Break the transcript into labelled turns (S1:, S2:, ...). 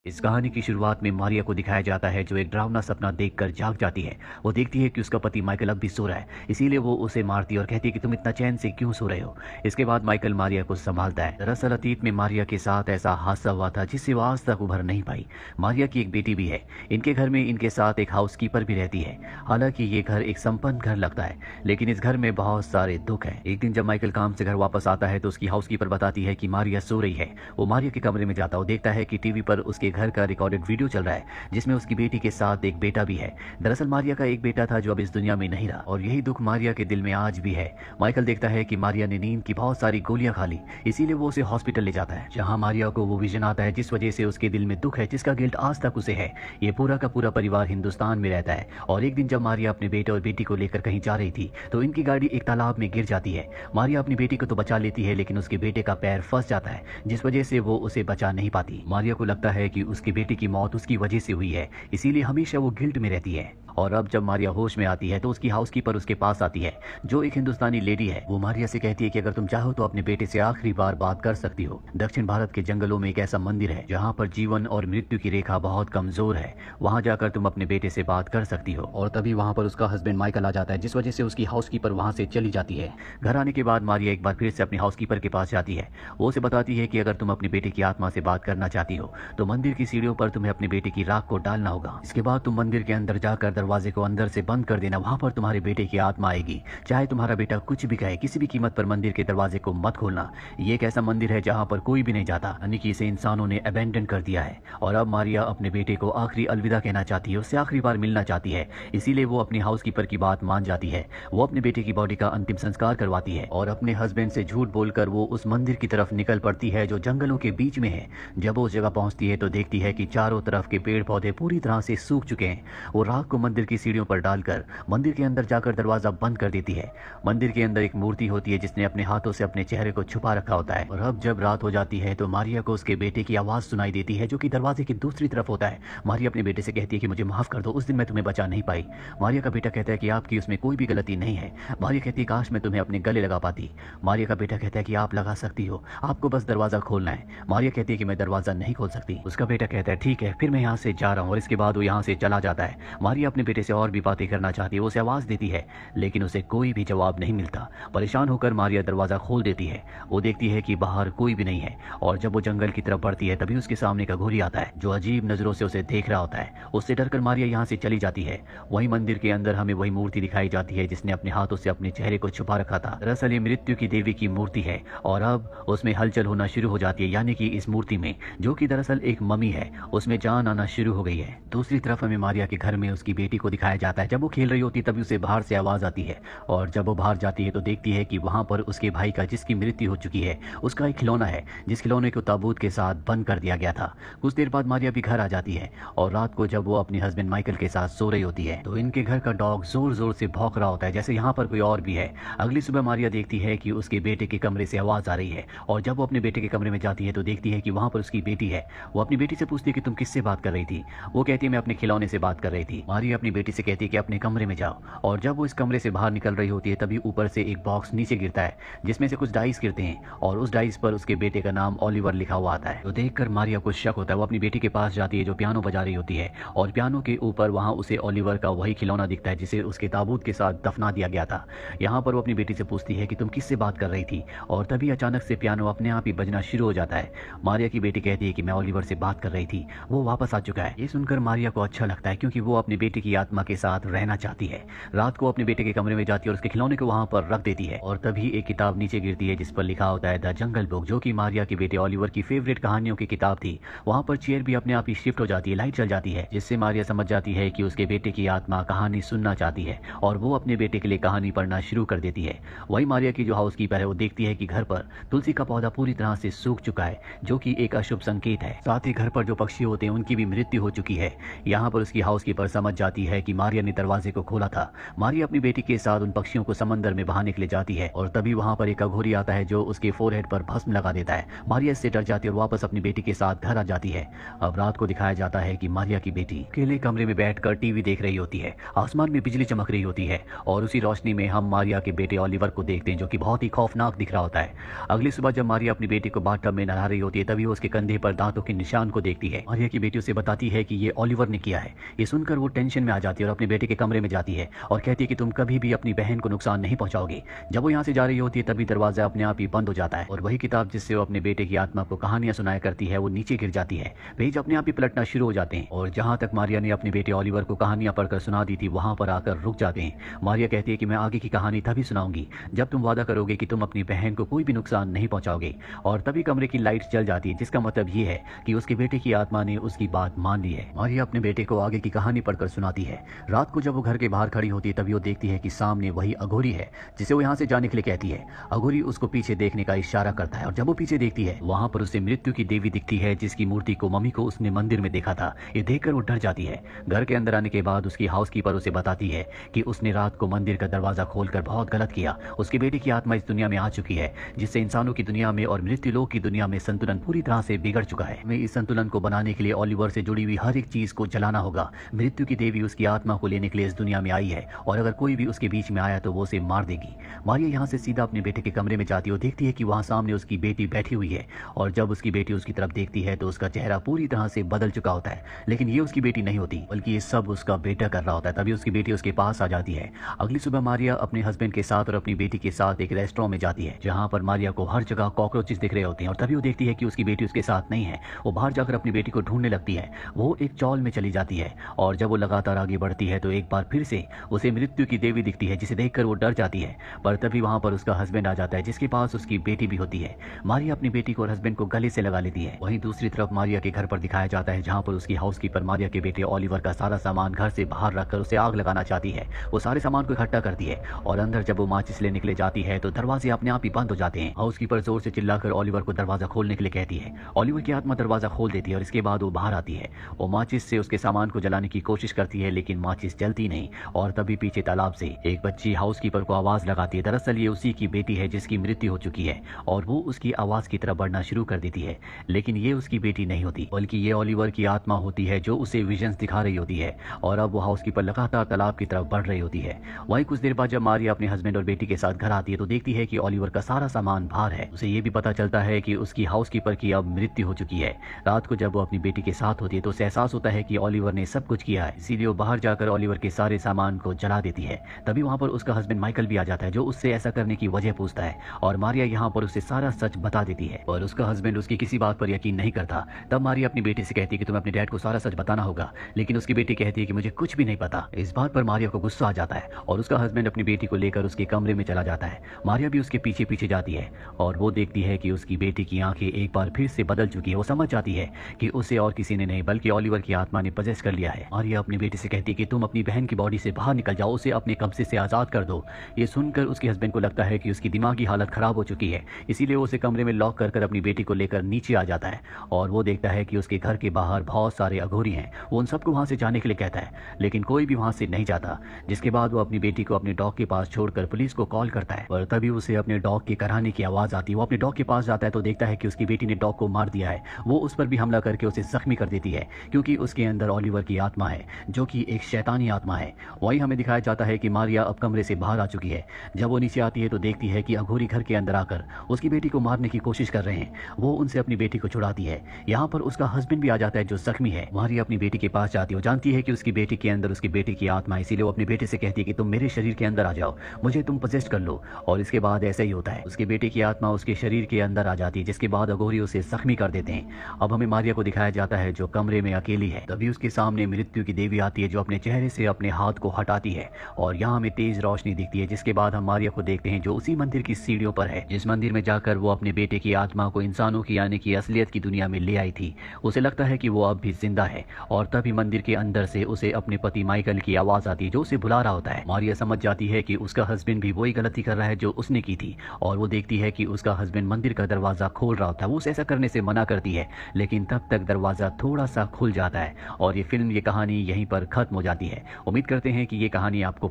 S1: इस कहानी की शुरुआत में मारिया को दिखाया जाता है जो एक डरावना सपना देखकर जाग जाती है। वो देखती है कि उसका पति माइकल अब भी सो रहा है, इसीलिए वो उसे मारती है और कहती है कि तुम इतना चैन से क्यों सो रहे हो। इसके बाद माइकल मारिया को संभालता है। दरअसल अतीत में मारिया के साथ ऐसा हादसा हुआ था जिससे वो आज तक उभर नहीं पाई। मारिया की एक बेटी भी है। इनके घर में इनके साथ एक हाउसकीपर भी रहती है। हालांकि ये घर एक संपन्न घर लगता है, लेकिन इस घर में बहुत सारे दुख है। एक दिन जब माइकल काम से घर वापस आता है तो उसकी हाउसकीपर बताती है कि मारिया सो रही है। वो मारिया के कमरे में जाता है, देखता है कि टीवी पर उसके घर का रिकॉर्डेड वीडियो चल रहा है जिसमें उसकी बेटी के साथ एक बेटा भी है। दरअसल मारिया का एक बेटा था जो अब इस दुनिया में नहीं रहा, और यही दुख मारिया के दिल में आज भी है। माइकल देखता है कि मारिया ने नींद की बहुत सारी गोलियां खा ली, इसीलिए वो उसे हॉस्पिटल ले जाता है, जहां मारिया को वो विजन आता है जिस वजह से उसके दिल में दुख है, जिसका गिल्ट आज तक उसे है। ये पूरा का पूरा परिवार हिंदुस्तान में रहता है, और एक दिन जब मारिया अपने बेटे और बेटी को लेकर कहीं जा रही थी तो इनकी गाड़ी एक तालाब में गिर जाती है। मारिया अपनी बेटी को तो बचा लेती है, लेकिन उसके बेटे का पैर फंस जाता है, जिस वजह से वो उसे बचा नहीं पाती। मारिया को लगता है कि उसकी बेटी की मौत उसकी वजह से हुई है, इसीलिए हमेशा वो गिल्ट में रहती है। और अब जब मारिया होश में आती है तो उसकी हाउसकीपर उसके पास आती है, जो एक हिंदुस्तानी लेडी है। वो मारिया से कहती है कि अगर तुम चाहो तो अपने बेटे से आखिरी बार बात कर सकती हो। दक्षिण भारत के जंगलों में एक ऐसा मंदिर है जहाँ पर जीवन और मृत्यु की रेखा बहुत कमजोर है, वहाँ जाकर तुम अपने बेटे से बात कर सकती हो। और तभी वहाँ पर उसका हस्बैंड माइकल आ जाता है, जिस वजह से उसकी हाउसकीपर वहाँ से चली जाती है। घर आने के बाद मारिया एक बार फिर से अपनी हाउसकीपर के पास जाती है। वो उसे बताती है कि अगर तुम अपने बेटे की आत्मा से बात करना चाहती हो तो मंदिर की सीढ़ियों पर तुम्हें अपने बेटे की राख को डालना होगा। इसके बाद तुम मंदिर के अंदर जाकर दरवाजे को अंदर से बंद कर देना, वहां पर तुम्हारे बेटे की आत्मा आएगी। चाहे तुम्हारा बेटा कुछ भी कहे, किसी भी कीमत पर मंदिर के दरवाजे को मत खोलना। ये एक ऐसा मंदिर है जहां पर कोई भी नहीं जाता, यानी कि इसे इंसानों ने अबेंडन कर दिया है। और अब मारिया अपने बेटे को आखिरी अलविदा कहना चाहती है, उससे आखिरी बार मिलना चाहती है, इसीलिए वो अपनी हाउसकीपर की बात मान जाती है। वो अपने बेटे की बॉडी का अंतिम संस्कार करवाती है और अपने हस्बैंड से झूठ बोलकर वो उस मंदिर की तरफ निकल पड़ती है जो जंगलों के बीच में है। जब वो उस जगह पहुंचती है तो देखती है कि चारों तरफ के पेड़ पौधे पूरी तरह से सूख चुके हैं। वो राख को मंदिर की सीढ़ियों पर डालकर मंदिर के अंदर जाकर दरवाजा बंद कर देती है। मंदिर के अंदर एक मूर्ति होती है जिसने अपने हाथों से अपने चेहरे को छुपा रखा होता है। और अब जब रात हो जाती है तो मारिया को उसके बेटे की आवाज सुनाई देती है जो कि दरवाजे की दूसरी तरफ होता है। मारिया अपने बेटे से कहती है कि मुझे माफ कर दो, उस दिन मैं तुम्हें बचा नहीं पाई। मारिया का बेटा कहता है कि आपकी उसमें कोई भी गलती नहीं है। मारिया कहती है काश मैं तुम्हें अपने गले लगा पाती। मारिया का बेटा कहता है कि आप लगा सकती हो, आपको बस दरवाजा खोलना है। मारिया कहती है कि मैं दरवाजा नहीं खोल सकती। उसका बेटा कहता है ठीक है, फिर मैं यहाँ से जा रहा हूँ। और इसके बाद वो यहाँ से चला जाता है। मारिया अपने बेटे से और भी बातें करना चाहती है, वो उसे आवाज देती है, लेकिन उसे कोई भी जवाब नहीं मिलता। परेशान होकर मारिया दरवाजा खोल देती है। वो देखती है कि बाहर कोई भी नहीं है, और जब वो जंगल की तरफ बढ़ती है तभी उसके सामने का घोरी आता है जो अजीब नजरों से उसे देख रहा होता है। उससे डरकर मारिया यहाँ से चली जाती है। वही मंदिर के अंदर हमें वही मूर्ति दिखाई जाती है जिसने अपने हाथों से अपने चेहरे को छुपा रखा था। दरअसल ये मृत्यु की देवी की मूर्ति है, और अब उसमें हलचल होना शुरू हो जाती है, यानी कि इस मूर्ति में, जो कि दरअसल एक मम्मी है, उसमें जान आना शुरू हो गई है। दूसरी तरफ हमें मारिया के घर में उसकी बेटी को दिखाया जाता है। जब वो खेल रही होती है तभी उसे बाहर से आवाज आती है, और जब वो बाहर जाती है तो देखती है कि वहां पर उसके भाई का, जिसकी मृत्यु हो चुकी है, उसका एक खिलौना है जिस खिलौने को ताबूत के साथ बंद कर दिया गया था। कुछ देर बाद मारिया भी घर आ जाती है, और रात को जब वो अपने हस्बैंड माइकल के साथ सो रही होती है तो इनके घर का डॉग जोर जोर से भौंक रहा होता है जैसे यहाँ पर कोई और भी है। अगली सुबह मारिया देखती है कि उसके बेटे के कमरे से आवाज आ रही है, और जब वो अपने बेटे के कमरे में जाती है तो देखती है कि वहां पर उसकी बेटी है। वो अपनी बेटी से पूछती है कि तुम किससे बात कर रही थी। वो कहती है मैं अपने खिलौने से बात कर रही थी। मारिया अपनी बेटी से कहती है कि अपने कमरे में जाओ, और जब वो इस कमरे से बाहर निकल रही होती है तभी ऊपर से एक बॉक्स नीचे गिरता है जिसमें से कुछ डाइस गिरते हैं, और उस डाइस पर उसके बेटे का नाम ओलिवर लिखा हुआ आता है। तो देखकर मारिया को शक होता है। वो अपनी बेटी के पास जाती है जो पियानो बजा रही होती है, और पियानो के ऊपर वहां उसे ओलिवर का वही खिलौना दिखता है जिसे उसके ताबूत के साथ दफना दिया गया था। यहाँ पर वो अपनी बेटी से पूछती है कि तुम किससे बात कर रही थी, और तभी अचानक से पियानो अपने आप ही बजना शुरू हो जाता है। मारिया की बेटी कहती है कि मैं ओलिवर से बात कर रही थी, वो वापस आ चुका है। ये सुनकर मारिया को अच्छा लगता है क्योंकि वो अपनी बेटी की आत्मा के साथ रहना चाहती है। रात को अपने बेटे के कमरे में जाती है और उसके खिलौने को वहां पर रख देती है, और तभी एक किताब नीचे गिरती है जिस पर लिखा होता है द जंगल बुक, जो कि मारिया के बेटे ओलिवर की फेवरेट कहानियों की किताब थी। वहां पर चेयर भी अपने आप ही शिफ्ट हो जाती है, लाइट चल जाती है, जिससे मारिया समझ जाती है कि उसके बेटे की आत्मा कहानी सुनना चाहती है, और वो अपने बेटे के लिए कहानी पढ़ना शुरू कर देती है। वही मारिया की जो हाउसकीपर है वो देखती है कि घर पर तुलसी का पौधा पूरी तरह से सूख चुका है, जो कि एक अशुभ संकेत है। साथ ही घर पर जो पक्षी होते हैं उनकी भी मृत्यु हो चुकी है। यहाँ पर उसकी हाउसकीपर समझ जाती बताती है कि मारिया ने दरवाजे को खोला था। मारिया अपनी बेटी के साथ उन पक्षियों को समंदर में बहाने के लिए जाती है और तभी वहां पर एक अघोरी आता है जो उसके फोरहेड पर भस्म लगा देता है। मारिया इससे डर जाती है और वापस अपनी बेटी के साथ घर आ जाती है। अब रात को दिखाया जाता है कि मारिया की बेटी अकेले कमरे में बैठकर टीवी देख रही होती है। आसमान में बिजली चमक रही होती है और उसी रोशनी में हम मारिया के बेटे ओलिवर को देखते हैं जो कि बहुत ही खौफनाक दिख रहा होता है। अगली सुबह जब मारिया अपनी बेटी को बाथटब में नहा रही होती है तभी वो उसके कंधे पर दांतों के निशान को देखती है। मारिया की बेटी उसे बताती है कि ये ओलिवर ने किया है। ये सुनकर वो टेंशन में आ जाती है और अपने बेटे के कमरे में जाती है और कहती है कि तुम कभी भी अपनी बहन को नुकसान नहीं पहुंचाओगे। जब वो यहाँ से जा रही होती है तभी दरवाजा अपने आप ही बंद हो जाता है और वही किताब जिससे वो अपने बेटे की आत्मा को कहानियां सुनाया करती है वो नीचे गिर जाती है। पेज अपने आप ही पलटना शुरू हो जाते हैं और जहां तक मारिया ने अपने बेटे ओलिवर को कहानियां पढ़कर सुना दी थी वहां पर आकर रुक जाते हैं। मारिया कहती है कि मैं आगे की कहानी तभी सुनाऊंगी जब तुम वादा करोगे कि तुम अपनी बहन को कोई भी नुकसान नहीं पहुंचाओगे। और तभी कमरे की लाइट जल जाती है जिसका मतलब ये है कि उसके बेटे की आत्मा ने उसकी बात मान ली है। मारिया अपने बेटे को आगे की कहानी पढ़कर सुनाती है। रात को जब वो घर के बाहर खड़ी होती है तभी वो देखती है कि सामने वही अघोरी है जिसे वो यहाँ से जाने के लिए कहती है। अघोरी उसको पीछे देखने का इशारा करता है और जब वो पीछे देखती है वहां पर उसे मृत्यु की देवी दिखती है जिसकी मूर्ति को मम्मी को उसने मंदिर में देखा था। ये देखकर वो डर जाती है। घर के अंदर आने के बाद उसकी हाउसकीपर उसे बताती है कि उसने रात को मंदिर का दरवाजा खोलकर बहुत गलत किया। उसके बेटे की आत्मा इस दुनिया में आ चुकी है जिससे इंसानों की दुनिया में और मृत्यु लोक की दुनिया में संतुलन पूरी तरह से बिगड़ चुका है। हमें इस संतुलन को बनाने के लिए ओलिवर से जुड़ी हुई हर एक चीज को जलाना होगा। मृत्यु की देवी उसकी आत्मा को लेने के लिए इस दुनिया में आई है और अगर कोई भी उसके बीच में आया तो वो उसे मार देगी। मारिया यहाँ से सीधा अपने बेटे के कमरे में जाती है और देखती है कि वहाँ सामने उसकी बेटी बैठी हुई है और जब उसकी बेटी उसकी तरफ देखती है तो उसका चेहरा पूरी तरह से बदल चुका होता है। लेकिन ये उसकी बेटी नहीं होती बल्कि ये सब उसका बेटा कर रहा होता है। तभी उसकी बेटी उसके पास आ जाती है। अगली सुबह मारिया अपने हस्बैंड के साथ और अपनी बेटी के साथ एक रेस्टोरेंट में जाती है जहाँ पर मारिया को हर जगह कॉकरोचेस दिख रहे होते हैं और तभी वो देखती है कि उसकी बेटी उसके साथ नहीं है। वो बाहर जाकर अपनी बेटी को ढूंढने लगती है। वो एक चौल में चली जाती है और जब वो लगातार आगे बढ़ती है तो एक बार फिर से उसे मृत्यु की देवी दिखती है जिसे देखकर वो डर जाती है। पर तभी वहां पर उसका हस्बैंड आ जाता है जिसके पास उसकी बेटी भी होती है। मारिया अपनी बेटी को और हस्बैंड को गले से लगा लेती है। वहीं दूसरी तरफ मारिया के घर पर दिखाया जाता है जहां पर उसकी हाउसकीपर मारिया के बेटे ओलिवर का सारा सामान घर से बाहर रखकर उसे आग लगाना चाहती है। वो सारे सामान को इकट्ठा करती है और अंदर जब वो माचिस लेने के लिए जाती है तो दरवाजे अपने आप ही बंद हो जाते हैं। हाउसकीपर जोर से चिल्लाकर ओलिवर को दरवाजा खोलने के लिए कहती है। ओलिवर की आत्मा दरवाजा खोल देती है और इसके बाद वो बाहर आती है। वो माचिस से उसके सामान को जलाने की कोशिश करती है लेकिन माचिस जलती नहीं और तभी पीछे तालाब से एक बच्ची हाउसकीपर को आवाज लगाती है। दरअसल ये उसी की बेटी है जिसकी मृत्यु हो चुकी है और वो उसकी आवाज की तरफ बढ़ना शुरू कर देती है। लेकिन ये उसकी बेटी नहीं होती बल्कि ये ओलिवर की आत्मा होती है जो उसे विजन्स दिखा रही होती है और अब वो हाउसकीपर लगातार तालाब की तरफ बढ़ रही होती है। वहीं कुछ देर बाद जब मारिया अपने हस्बैंड और बेटी के साथ घर आती है तो देखती है कि ओलिवर का सारा सामान बाहर है। उसे ये भी पता चलता है कि उसकी हाउसकीपर की अब मृत्यु हो चुकी है। रात को जब वो अपनी बेटी के साथ होती है तो उसे एहसास होता है कि ओलिवर ने सब कुछ किया है, इसीलिए वो बाहर जाकर ओलिवर के सारे सामान को जला देती है। तभी वहां पर उसका हस्बैंड माइकल भी आ जाता है जो उससे ऐसा करने की वजह पूछता है और मारिया यहाँ पर उसे सारा सच बता देती है और उसका हस्बैंड उसकी किसी बात पर यकीन नहीं करता। तब मारिया अपनी बेटी से कहती है कि तुम्हें अपने डैड को सारा सच बताना होगा, लेकिन उसकी बेटी कहती है कि मुझे कुछ भी नहीं पता। इस बात पर मारिया को गुस्सा आ जाता है और उसका हस्बैंड अपनी बेटी को लेकर उसके कमरे में चला जाता है। मारिया भी उसके पीछे पीछे जाती है और वो देखती है कि उसकी बेटी की आंखें एक बार फिर से बदल चुकी है। वो समझ जाती है कि उसे और किसी ने नहीं बल्कि ओलिवर की आत्मा ने पजेस कर लिया है। मारिया अपनी बेटी से कहती है कि तुम अपनी बहन की बॉडी से बाहर निकल जाओ, उसे अपने कब्जे से आजाद कर दो। ये सुनकर उसके हस्बैंड को लगता है कि उसकी दिमागी हालत खराब हो चुकी है, इसीलिए वो उसे कमरे में लॉक कर अपनी बेटी को लेकर नीचे आ जाता है और वो देखता है कि उसके घर के बाहर बहुत सारे अघोरी हैं। वो उन सबको वहां से जाने के लिए कहता है लेकिन कोई भी वहां से नहीं जाता, जिसके बाद वो अपनी बेटी को अपने डॉग के पास छोड़कर पुलिस को कॉल करता है। पर तभी उसे अपने डॉग के कराने की आवाज आती है। वो अपने डॉग के पास जाता है तो देखता है कि उसकी बेटी ने डॉग को मार दिया है। वो उस पर भी हमला करके उसे जख्मी कर देती है क्योंकि उसके अंदर ओलिवर की आत्मा है जो कि एक शैतानी आत्मा है। वही हमें दिखाया जाता है कि मारिया अब कमरे से बाहर आ चुकी है। जब वो नीचे आती है तो देखती है कि अघोरी घर के अंदर आकर उसकी बेटी को मारने की कोशिश कर रहे हैं। वो उनसे अपनी बेटी को छुड़ाती है। यहाँ पर उसका हस्बैंड भी आ जाता है जो जख्मी है। मारिया अपनी बेटी के पास जाती है। वो जानती है कि उसकी बेटी के अंदर उसकी बेटी की आत्मा है, इसीलिए वो अपनी बेटी से कहती है कि तुम मेरे शरीर के अंदर आ जाओ, मुझे तुम पजेस्ट कर लो। और इसके बाद ऐसा ही होता है, उसके बेटे की आत्मा उसके शरीर के अंदर आ जाती है, जिसके बाद अघोरी उसे जख्मी कर देते हैं। अब हमें मारिया को दिखाया जाता है जो कमरे में अकेली है। तभी उसके सामने मृत्यु की देवी आती है जो अपने चेहरे से अपने हाथ को हटाती है और यहाँ हमें तेज रोशनी दिखती है। जिसके बाद हम मारिया को देखते हैं जो उसी मंदिर की सीढ़ियों पर है जिस मंदिर में जाकर वो अपने बेटे की आत्मा को इंसानों की यानी कि असलियत की दुनिया में ले आई थी। उसे लगता है कि वो अब भी जिंदा है और तभी मंदिर के अंदर से उसे अपने पति माइकल की आवाज आती है जो उसे बुला रहा होता है। मारिया समझ जाती है कि उसका हस्बैंड भी वही गलती कर रहा है जो उसने की थी और वो देखती है कि उसका हस्बैंड मंदिर का दरवाजा खोल रहा था। वो उसे ऐसा करने से मना करती है लेकिन तब तक दरवाजा थोड़ा सा खुल जाता है और ये फिल्म, ये कहानी यहीं पर खत्म हो जाती है। उम्मीद करते हैं कि ये कहानी आपको